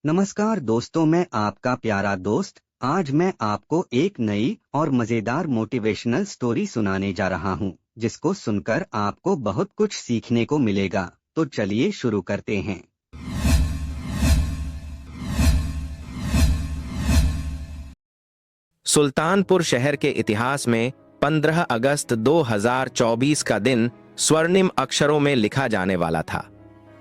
नमस्कार दोस्तों, मैं आपका प्यारा दोस्त। आज मैं आपको एक नई और मजेदार मोटिवेशनल स्टोरी सुनाने जा रहा हूं, जिसको सुनकर आपको बहुत कुछ सीखने को मिलेगा। तो चलिए शुरू करते हैं। सुल्तानपुर शहर के इतिहास में 15 अगस्त 2024 का दिन स्वर्णिम अक्षरों में लिखा जाने वाला था।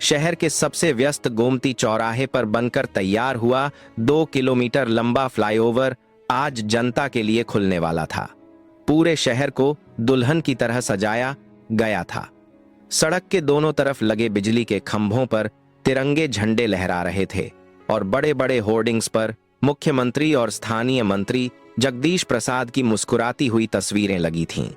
शहर के सबसे व्यस्त गोमती चौराहे पर बनकर तैयार हुआ 2 किलोमीटर लंबा फ्लाईओवर आज जनता के लिए खुलने वाला था। पूरे शहर को दुल्हन की तरह सजाया गया था। सड़क के दोनों तरफ लगे बिजली के खंभों पर तिरंगे झंडे लहरा रहे थे और बड़े बड़े होर्डिंग्स पर मुख्यमंत्री और स्थानीय मंत्री जगदीश प्रसाद की मुस्कुराती हुई तस्वीरें लगी थीं।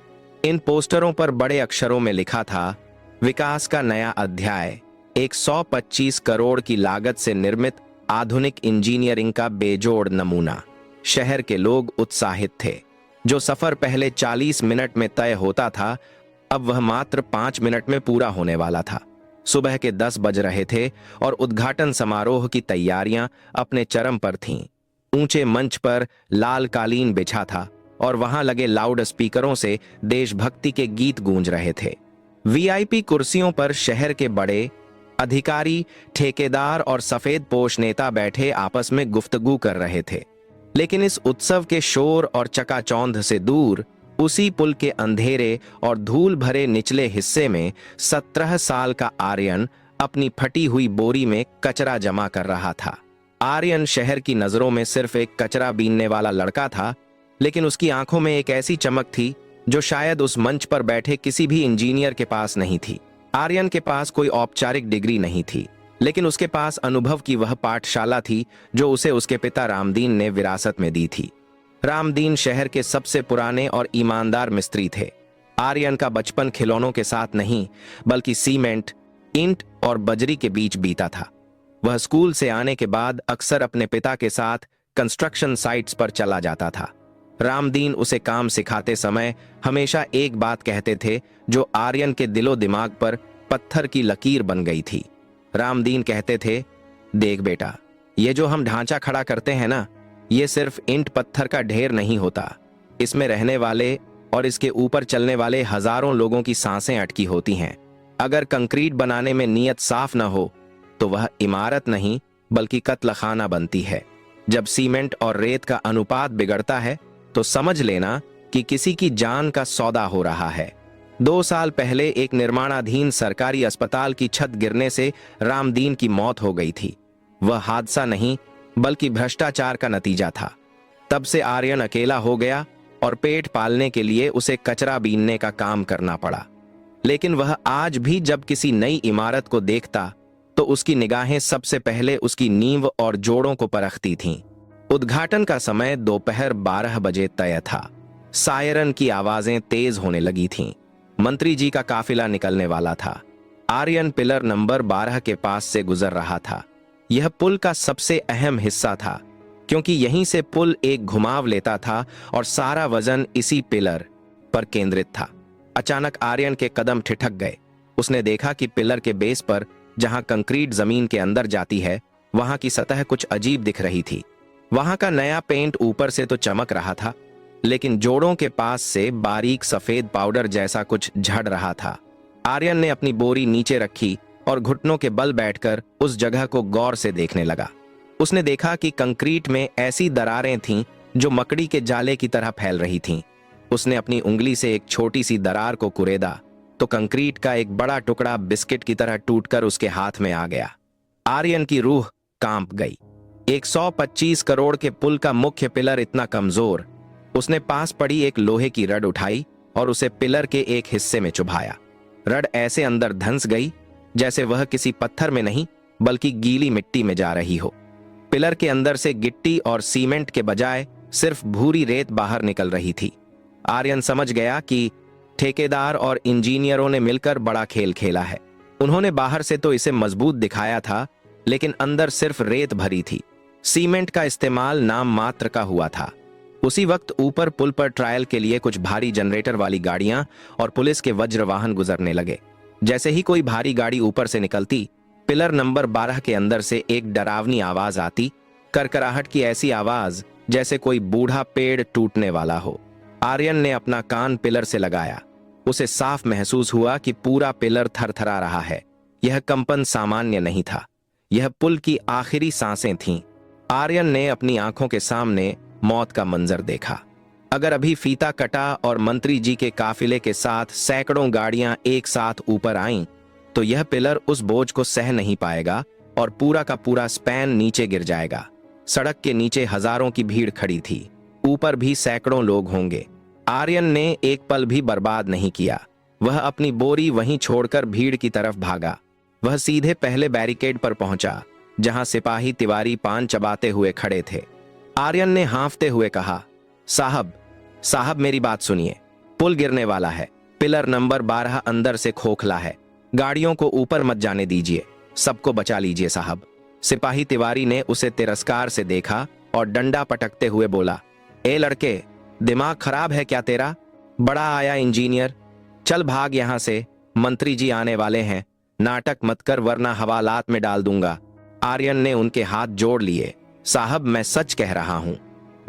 इन पोस्टरों पर बड़े अक्षरों में लिखा था, विकास का नया अध्याय, 125 करोड़ की लागत से निर्मित आधुनिक इंजीनियरिंग का बेजोड़ नमूना। शहर के लोग उत्साहित थे। जो सफर पहले 40 मिनट में तय होता था, अब वह मात्र 5 मिनट में पूरा होने वाला था। सुबह के 10 बज रहे थे और उद्घाटन समारोह की तैयारियां अपने चरम पर थीं। ऊंचे मंच पर लाल कालीन बिछा था और वहां लगे लाउड स्पीकरों से देशभक्ति के गीत गूंज रहे थे। वीआईपी कुर्सियों पर शहर के बड़े अधिकारी, ठेकेदार और सफेद पोश नेता बैठे आपस में गुफ्तगू कर रहे थे। लेकिन इस उत्सव के शोर और चकाचौंध से दूर उसी पुल के अंधेरे और धूल भरे निचले हिस्से में 17 साल का आर्यन अपनी फटी हुई बोरी में कचरा जमा कर रहा था। आर्यन शहर की नजरों में सिर्फ एक कचरा बीनने वाला लड़का था, लेकिन उसकी आंखों में एक ऐसी चमक थी जो शायद उस मंच पर बैठे किसी भी इंजीनियर के पास नहीं थी। आर्यन के पास कोई औपचारिक डिग्री नहीं थी, लेकिन उसके पास अनुभव की वह पाठशाला थी जो उसे उसके पिता रामदीन ने विरासत में दी थी। रामदीन शहर के सबसे पुराने और ईमानदार मिस्त्री थे। आर्यन का बचपन खिलौनों के साथ नहीं, बल्कि सीमेंट, ईंट और बजरी के बीच बीता था। वह स्कूल से आने के बाद अक्सर अपने पिता के साथ कंस्ट्रक्शन साइट्स पर चला जाता था। रामदीन उसे काम सिखाते समय हमेशा एक बात कहते थे जो आर्यन के दिलो दिमाग पर पत्थर की लकीर बन गई थी। रामदीन कहते थे, देख बेटा, ये जो हम ढांचा खड़ा करते हैं ना, ये सिर्फ ईंट पत्थर का ढेर नहीं होता। इसमें रहने वाले और इसके ऊपर चलने वाले हजारों लोगों की सांसें अटकी होती हैं। अगर कंक्रीट बनाने में नीयत साफ न हो तो वह इमारत नहीं बल्कि कत्लखाना बनती है। जब सीमेंट और रेत का अनुपात बिगड़ता है तो समझ लेना कि किसी की जान का सौदा हो रहा है। 2 साल पहले एक निर्माणाधीन सरकारी अस्पताल की छत गिरने से रामदीन की मौत हो गई थी। वह हादसा नहीं बल्कि भ्रष्टाचार का नतीजा था। तब से आर्यन अकेला हो गया और पेट पालने के लिए उसे कचरा बीनने का काम करना पड़ा। लेकिन वह आज भी जब किसी नई इमारत को देखता तो उसकी निगाहें सबसे पहले उसकी नींव और जोड़ों को परखती थीं। उद्घाटन का समय दोपहर 12 बजे तय था। सायरन की आवाजें तेज होने लगी थीं। मंत्री जी का काफिला निकलने वाला था। आर्यन पिलर नंबर 12 के पास से गुजर रहा था। यह पुल का सबसे अहम हिस्सा था, क्योंकि यहीं से पुल एक घुमाव लेता था और सारा वजन इसी पिलर पर केंद्रित था। अचानक आर्यन के कदम ठिठक गए। उसने देखा कि पिलर के बेस पर, जहां कंक्रीट जमीन के अंदर जाती है, वहां की सतह कुछ अजीब दिख रही थी। वहां का नया पेंट ऊपर से तो चमक रहा था, लेकिन जोड़ों के पास से बारीक सफेद पाउडर जैसा कुछ झड़ रहा था। आर्यन ने अपनी बोरी नीचे रखी और घुटनों के बल बैठकर उस जगह को गौर से देखने लगा। उसने देखा कि कंक्रीट में ऐसी दरारें थीं जो मकड़ी के जाले की तरह फैल रही थीं। उसने अपनी उंगली से एक छोटी सी दरार को कुरेदा तो कंक्रीट का एक बड़ा टुकड़ा बिस्किट की तरह टूटकर उसके हाथ में आ गया। आर्यन की रूह कांप गई। 125 करोड़ के पुल का मुख्य पिलर इतना कमजोर। उसने पास पड़ी एक लोहे की रड उठाई और उसे पिलर के एक हिस्से में चुभाया। रड ऐसे अंदर धंस गई जैसे वह किसी पत्थर में नहीं बल्कि गीली मिट्टी में जा रही हो। पिलर के अंदर से गिट्टी और सीमेंट के बजाय सिर्फ भूरी रेत बाहर निकल रही थी। आर्यन समझ गया कि ठेकेदार और इंजीनियरों ने मिलकर बड़ा खेल खेला है। उन्होंने बाहर से तो इसे मजबूत दिखाया था, लेकिन अंदर सिर्फ रेत भरी थी। सीमेंट का इस्तेमाल नाम मात्र का हुआ था। उसी वक्त ऊपर पुल पर ट्रायल के लिए कुछ भारी जनरेटर वाली गाड़ियां और पुलिस के वज्र वाहन गुजरने लगे। जैसे ही कोई भारी गाड़ी ऊपर से निकलती, पिलर नंबर 12 के अंदर से एक डरावनी आवाज आती, करकराहट की ऐसी आवाज जैसे कोई बूढ़ा पेड़ टूटने वाला हो। आर्यन ने अपना कान पिलर से लगाया। उसे साफ महसूस हुआ कि पूरा पिलर थरथरा रहा है। यह कंपन सामान्य नहीं था, यह पुल की आखिरी सांसें थीं। आर्यन ने अपनी आंखों के सामने मौत का मंजर देखा। अगर अभी फीता कटा और मंत्री जी के काफिले के साथ सैकड़ों गाड़ियां एक साथ ऊपर आईं, तो यह पिलर उस बोझ को सह नहीं पाएगा और पूरा का पूरा स्पैन नीचे गिर जाएगा। सड़क के नीचे हजारों की भीड़ खड़ी थी, ऊपर भी सैकड़ों लोग होंगे। आर्यन ने एक पल भी बर्बाद नहीं किया। वह अपनी बोरी वहीं छोड़कर भीड़ की तरफ भागा। वह सीधे पहले बैरिकेड पर पहुंचा, जहां सिपाही तिवारी पान चबाते हुए खड़े थे। आर्यन ने हांफते हुए कहा, साहब मेरी बात सुनिए, पुल गिरने वाला है। पिलर नंबर 12 अंदर से खोखला है। गाड़ियों को ऊपर मत जाने दीजिए, सबको बचा लीजिए साहब। सिपाही तिवारी ने उसे तिरस्कार से देखा और डंडा पटकते हुए बोला, ए लड़के, दिमाग खराब है क्या तेरा? बड़ा आया इंजीनियर, चल भाग यहां से, मंत्री जी आने वाले हैं। नाटक मत कर वरना हवालात में डाल दूंगा। आर्यन ने उनके हाथ जोड़ लिए। साहब मैं सच कह रहा हूं,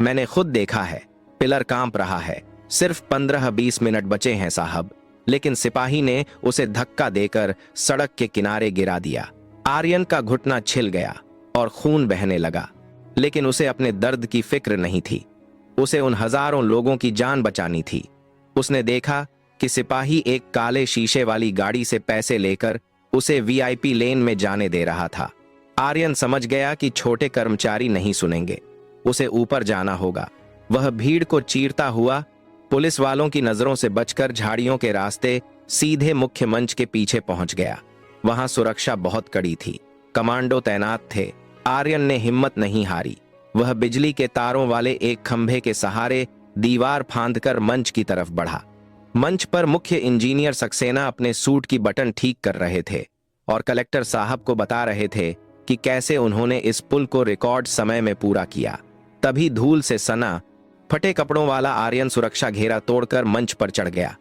मैंने खुद देखा है, पिलर कांप रहा है। सिर्फ 15-20 मिनट बचे हैं साहब। लेकिन सिपाही ने उसे धक्का देकर सड़क के किनारे गिरा दिया। आर्यन का घुटना छिल गया और खून बहने लगा, लेकिन उसे अपने दर्द की फिक्र नहीं थी। उसे उन हजारों लोगों की जान बचानी थी। उसने देखा कि सिपाही एक काले शीशे वाली गाड़ी से पैसे लेकर उसे वीआईपी लेन में जाने दे रहा था। आर्यन समझ गया कि छोटे कर्मचारी नहीं सुनेंगे, उसे ऊपर जाना होगा। वह भीड़ को चीरता हुआ पुलिस वालों की नजरों से बचकर झाड़ियों के रास्ते सीधे मुख्य मंच के पीछे पहुंच गया। वहां सुरक्षा बहुत कड़ी थी, कमांडो तैनात थे। आर्यन ने हिम्मत नहीं हारी। वह बिजली के तारों वाले एक खंभे के सहारे दीवार फांदकर मंच की तरफ बढ़ा। मंच पर मुख्य इंजीनियर सक्सेना अपने सूट की बटन ठीक कर रहे थे और कलेक्टर साहब को बता रहे थे कि कैसे उन्होंने इस पुल को रिकॉर्ड समय में पूरा किया। तभी धूल से सना फटे कपड़ों वाला आर्यन सुरक्षा घेरा तोड़कर मंच पर चढ़ गया।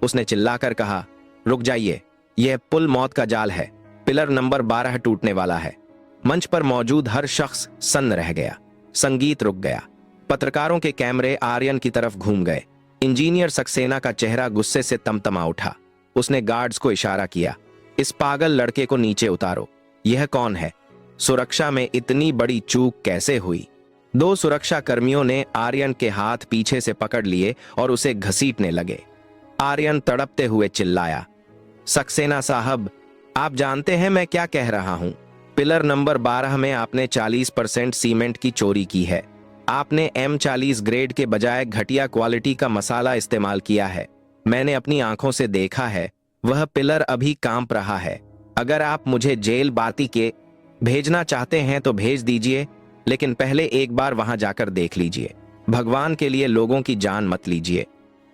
उसने चिल्लाकर कहा, रुक जाइए, यह पुल मौत का जाल है, पिलर नंबर 12 टूटने वाला है। मंच पर मौजूद हर शख्स सन्न रह गया। संगीत रुक गया। पत्रकारों के कैमरे आर्यन की तरफ घूम गए। इंजीनियर सक्सेना का चेहरा गुस्से से तमतमा उठा। उसने गार्ड्स को इशारा किया, इस पागल लड़के को नीचे उतारो। यह कौन है? सुरक्षा में इतनी बड़ी चूक कैसे हुई? 2 सुरक्षा कर्मियों ने आर्यन के हाथ पीछे से पकड़ लिए और उसे घसीटने लगे। आर्यन तड़पते हुए चिल्लाया, सक्सेना साहब, आप जानते हैं मैं क्या कह रहा हूं। पिलर नंबर 12 में आपने 40% सीमेंट की चोरी की है। आपने M40 ग्रेड के बजाय घटिया क्वालिटी का मसाला इस्तेमाल किया है। मैंने अपनी आंखों से देखा है, वह पिलर अभी कांप रहा है। अगर आप मुझे जेल बाती के भेजना चाहते हैं तो भेज दीजिए, लेकिन पहले एक बार वहां जाकर देख लीजिए। भगवान के लिए लोगों की जान मत लीजिए।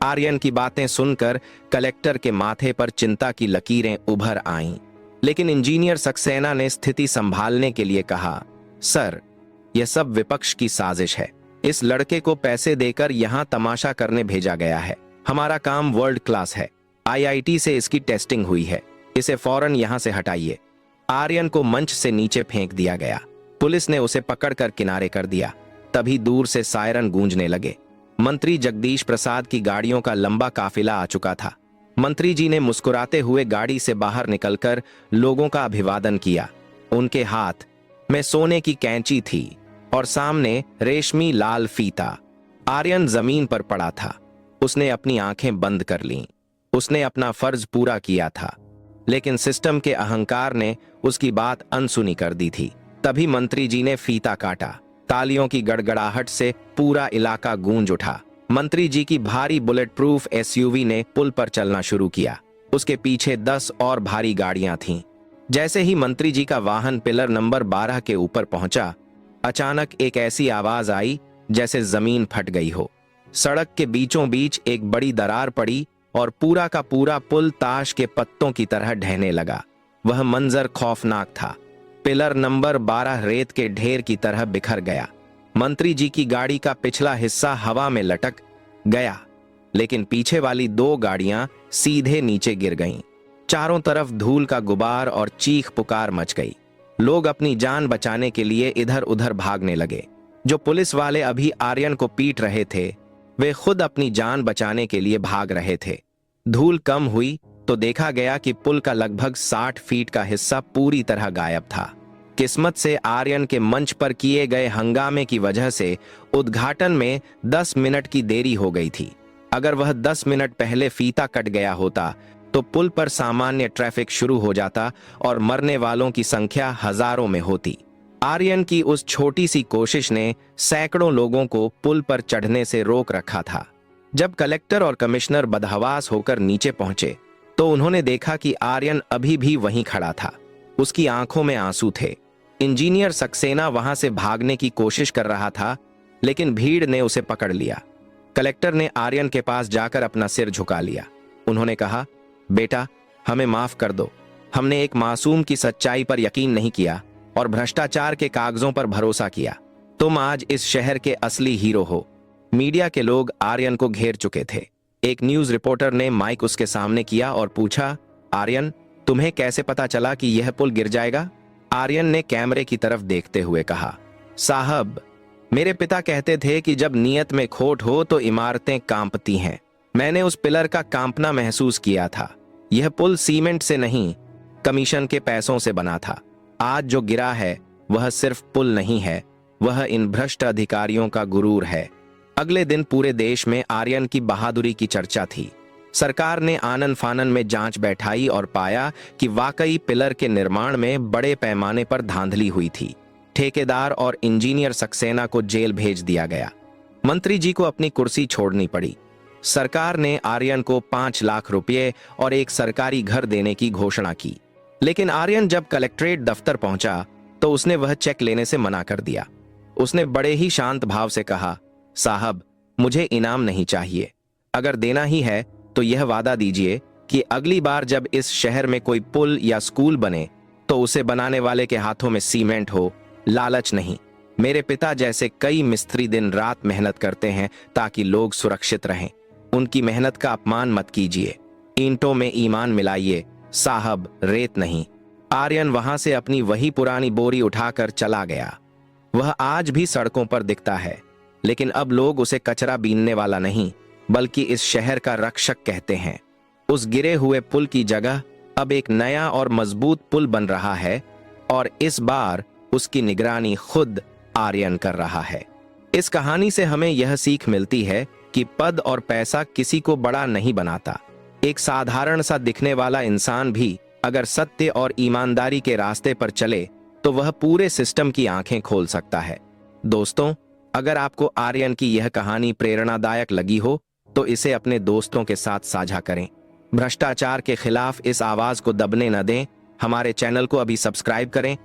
आर्यन की बातें सुनकर कलेक्टर के माथे पर चिंता की लकीरें उभर आईं, लेकिन इंजीनियर सक्सेना ने स्थिति संभालने के लिए कहा, सर, यह सब विपक्ष की साजिश है। इस लड़के को पैसे देकर यहां तमाशा करने भेजा गया है। हमारा काम वर्ल्ड क्लास है। IIT से इसकी टेस्टिंग हुई है। इसे फौरन यहां से हटाइए। आर्यन को मंच से नीचे फेंक दिया गया। पुलिस ने उसे पकड़कर किनारे कर दिया। तभी दूर से सायरन गूंजने लगे। मंत्री जगदीश प्रसाद की गाड़ियों का लंबा काफिला आ चुका था। मंत्री जी ने मुस्कुराते हुए गाड़ी से बाहर निकलकर लोगों का अभिवादन किया। उनके हाथ में सोने की कैंची थी और सामने रेशमी लाल फीता। आर्यन जमीन पर पड़ा था। उसने अपनी आंखें बंद कर लीं। उसने अपना फर्ज पूरा किया था, लेकिन सिस्टम के अहंकार ने उसकी बात अनसुनी कर दी थी। तभी मंत्री जी ने फीता काटा। तालियों की गड़गड़ाहट से पूरा इलाका गूंज उठा। मंत्री जी की भारी बुलेट प्रूफ SUV ने पुल पर चलना शुरू किया। उसके पीछे 10 और भारी गाड़ियां थीं। जैसे ही मंत्री जी का वाहन पिलर नंबर 12 के ऊपर पहुंचा, अचानक एक ऐसी आवाज आई जैसे जमीन फट गई हो। सड़क के बीचों बीच एक बड़ी दरार पड़ी और पूरा का पूरा पुल ताश के पत्तों की तरह ढहने लगा। वह मंजर खौफनाक था। पिलर नंबर 12 रेत के ढेर की तरह बिखर गया। मंत्री जी की गाड़ी का पिछला हिस्सा हवा में लटक गया, लेकिन पीछे वाली 2 गाड़ियां सीधे नीचे गिर गईं। चारों तरफ धूल का गुबार और चीख पुकार मच गई। लोग अपनी जान बचाने के लिए इधर उधर भागने लगे। जो पुलिस वाले अभी आर्यन को पीट रहे थे, वे खुद अपनी जान बचाने के लिए भाग रहे थे। धूल कम हुई तो देखा गया कि पुल का लगभग 60 फीट का हिस्सा पूरी तरह गायब था। किस्मत से आर्यन के मंच पर किए गए हंगामे की वजह से उद्घाटन में 10 मिनट की देरी हो गई थी। अगर वह 10 मिनट पहले फीता कट गया होता तो पुल पर सामान्य ट्रैफिक शुरू हो जाता और मरने वालों की संख्या हजारों में होती। आर्यन की उस छोटी सी कोशिश ने सैकड़ों लोगों को पुल पर चढ़ने से रोक रखा था। जब कलेक्टर और कमिश्नर बदहवास होकर नीचे पहुंचे तो उन्होंने देखा कि आर्यन अभी भी वहीं खड़ा था। उसकी आंखों में आंसू थे। इंजीनियर सक्सेना वहां से भागने की कोशिश कर रहा था, लेकिन भीड़ ने उसे पकड़ लिया। कलेक्टर ने आर्यन के पास जाकर अपना सिर झुका लिया। उन्होंने कहा, बेटा, हमें माफ कर दो। हमने एक मासूम की सच्चाई पर यकीन नहीं किया और भ्रष्टाचार के कागजों पर भरोसा किया। तुम आज इस शहर के असली हीरो हो। मीडिया के लोग आर्यन को घेर चुके थे। एक न्यूज रिपोर्टर ने माइक उसके सामने किया और पूछा, आर्यन, तुम्हें कैसे पता चला कि यह पुल गिर जाएगा? आर्यन ने कैमरे की तरफ देखते हुए कहा, साहब, मेरे पिता कहते थे कि जब नीयत में खोट हो तो इमारतें कांपती हैं। मैंने उस पिलर का कांपना महसूस किया था। यह पुल सीमेंट से नहीं, कमीशन के पैसों से बना था। आज जो गिरा है वह सिर्फ पुल नहीं है, वह इन भ्रष्ट अधिकारियों का गुरूर है। अगले दिन पूरे देश में आर्यन की बहादुरी की चर्चा थी। सरकार ने आनन फानन में जांच बैठाई और पाया कि वाकई पिलर के निर्माण में बड़े पैमाने पर धांधली हुई थी। ठेकेदार और इंजीनियर सक्सेना को जेल भेज दिया गया। मंत्री जी को अपनी कुर्सी छोड़नी पड़ी। सरकार ने आर्यन को 5 लाख रुपए और एक सरकारी घर देने की घोषणा की। लेकिन आर्यन जब कलेक्ट्रेट दफ्तर पहुंचा तो उसने वह चेक लेने से मना कर दिया। उसने बड़े ही शांत भाव से कहा, साहब, मुझे इनाम नहीं चाहिए। अगर देना ही है तो यह वादा दीजिए कि अगली बार जब इस शहर में कोई पुल या स्कूल बने तो उसे बनाने वाले के हाथों में सीमेंट हो, लालच नहीं। मेरे पिता जैसे कई मिस्त्री दिन रात मेहनत करते हैं ताकि लोग सुरक्षित रहें। उनकी मेहनत का अपमान मत कीजिए। ईंटों में ईमान मिलाइए साहब, रेत नहीं। आर्यन वहां से अपनी वही पुरानी बोरी उठाकर चला गया। वह आज भी सड़कों पर दिखता है, लेकिन अब लोग उसे कचरा बीनने वाला नहीं बल्कि इस शहर का रक्षक कहते हैं। उस गिरे हुए पुल की जगह अब एक नया और मजबूत पुल बन रहा है और इस बार उसकी निगरानी खुद आर्यन कर रहा है। इस कहानी से हमें यह सीख मिलती है कि पद और पैसा किसी को बड़ा नहीं बनाता। एक साधारण सा दिखने वाला इंसान भी अगर सत्य और ईमानदारी के रास्ते पर चले तो वह पूरे सिस्टम की आंखें खोल सकता है। दोस्तों, अगर आपको आर्यन की यह कहानी प्रेरणादायक लगी हो तो इसे अपने दोस्तों के साथ साझा करें। भ्रष्टाचार के खिलाफ इस आवाज को दबने न दें। हमारे चैनल को अभी सब्सक्राइब करें